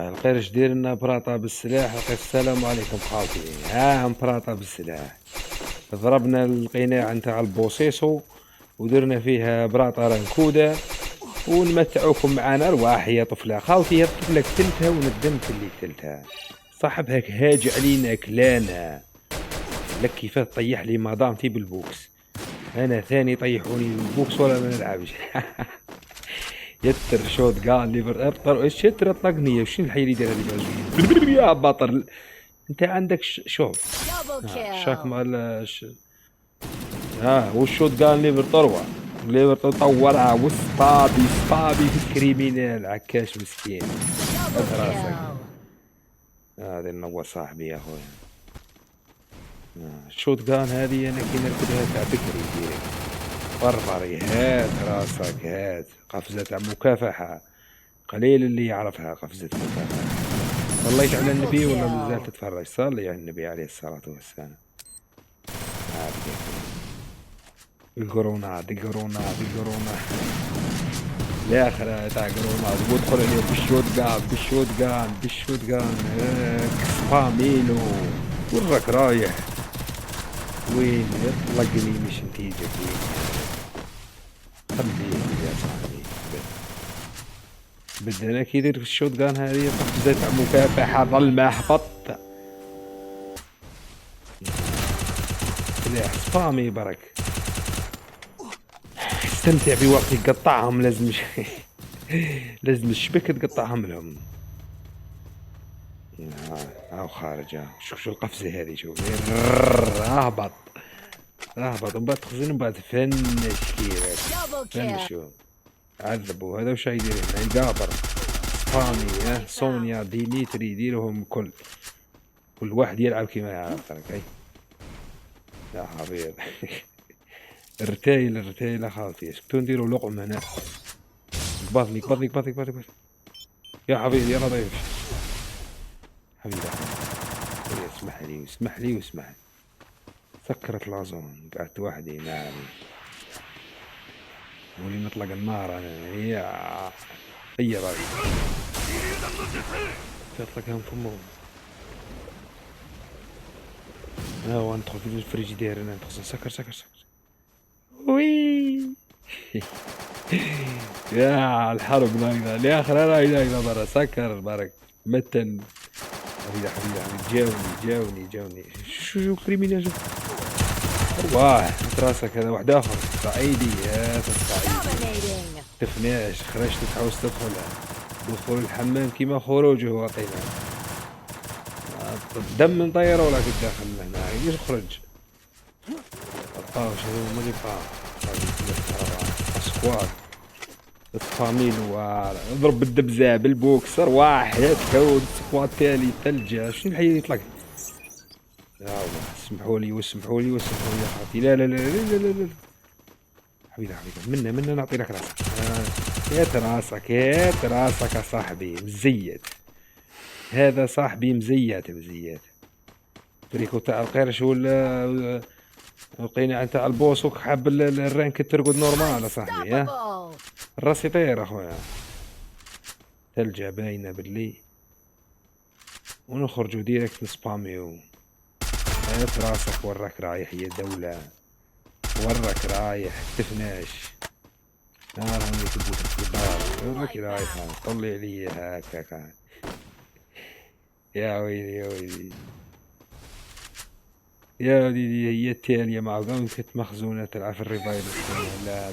القرش دير لنا براطة بالسلاح. لقيت السلام عليكم خالتي، مبراطة بالسلاح. ضربنا القناع نتاع البوصيصو ودرنا فيها براطة رنكودة ونمتعوكم معانا. رواح يا طفلة خالتي، يا الطفلة قتلتها وندمت اللي قتلتها. صاحبها هاج علينا كلانا. لك كيفاه طيح لي مدامتي بالبوكس، انا ثاني طيحوني بالبوكس ولا ما نلعبش. يتر شوت قال لي برطر ايش يتر طلقني وش الحي اللي يدير هذه يا بطل. انت عندك شوف شاك مال والشوت قال لي برطروه ليفر طورها وسبابي في الكريمينال عكاش مسكين. راسك هذا النوا صاحبي يا خويا. الشوت قان هذه انا كي نركبها تاع بكري ديريكت فرفري. هات راسك، هات قفزة تاع مكافحة. قليل اللي يعرفها قفزة مكافحة. صليت على النبي ولا مازال تتفرج؟ صلي على النبي عليه الصلاة والسلام. القرونا الاخر تاع قرونا وادخل عليه بالشوت قان سباميلو. وراك رايح وين؟ يطلقني مش نتيجة فيه. خليه يا صاحبي بدنا كي يدير في الشوت قان هذه قفزة مكافحة. ظل محبط سلاح سبامي برك. استمتع بوقت يقطعهم. لازم الشبك تقطعهم لهم. هاو خارج. شوف شو القفزة هذه. شوف اهبط ومن بعد تخزن ومن بعد فنش كيفك. فنشو عذبوا. هذا وش يدير هنا؟ يقابر سبامي سونيا ديميتري يديرهم كل واحد يلعب كيما يعرف. اي يا حبيب. الرتايل خالتي شكون نديرو لقم هنا. قبضني يا حبيبي. يلا ضيف حبيبي اسمح لي سكرت لازون. قعدت وحدي. نعم ولي نطلق النار انا. هي رايي تطلقهم فمهم. وندخل في الفريجيدير هنا. سكر وي. يا الحرب ناقدة يا اخي. انا ناقدة برا. سكر برك متن. حبيبي جاوني شو كريمينال. واحد راسك. هذا واحد اخر صعيدي. يا صعيدي تفناش خرجت تحاول تدخل دخول الحمام كيما خروجه. هو عطينا دم من طيارة ولا في الداخل هنا يخرج. الطاوش هذا ما يبقى سكواد الفاميل. واضرب بالدبزة بالبوكسر واحد كود سكواد تالي ثلجة. شنو الحي يطلق؟ يا الله اسمحوا لي يا خالتي. لا حبيبي منا نعطي لك راسك. هات راسك يا صاحبي مزيت. هذا صاحبي مزيت فريكو تاع القرش ولا القناع تاع البوس وحاب الرانك ترقد نورمال صاحبي. الراس يطير اخويا. ثلجة باينة باللي ونخرجوا ديريكت نسباميو. هات راسك. وراك رايح يا دولة. وراك رايح تفناش. نارهم يكبوك في الدار. وراك رايحة طلع لي هكاك. يا ويلي يا وديدي. هي التالية مع قوم كنت مخزونة تلعب في الريفايل. لا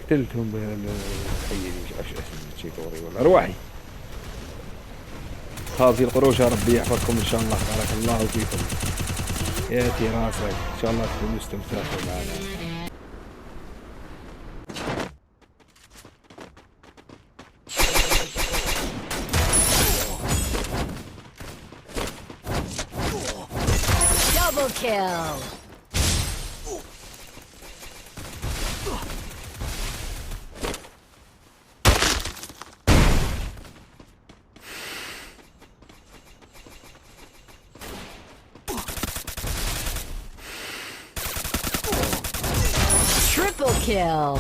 قتلتهم بالحية مش عارف اسمه شي طوري ولا أرواحي. هذه القروشة ربي يحفظكم إن شاء الله. بارك الله فيكم. ياتي راسك إن شاء الله تكونوا استمتعتوا معنا. Double kill. Triple kill.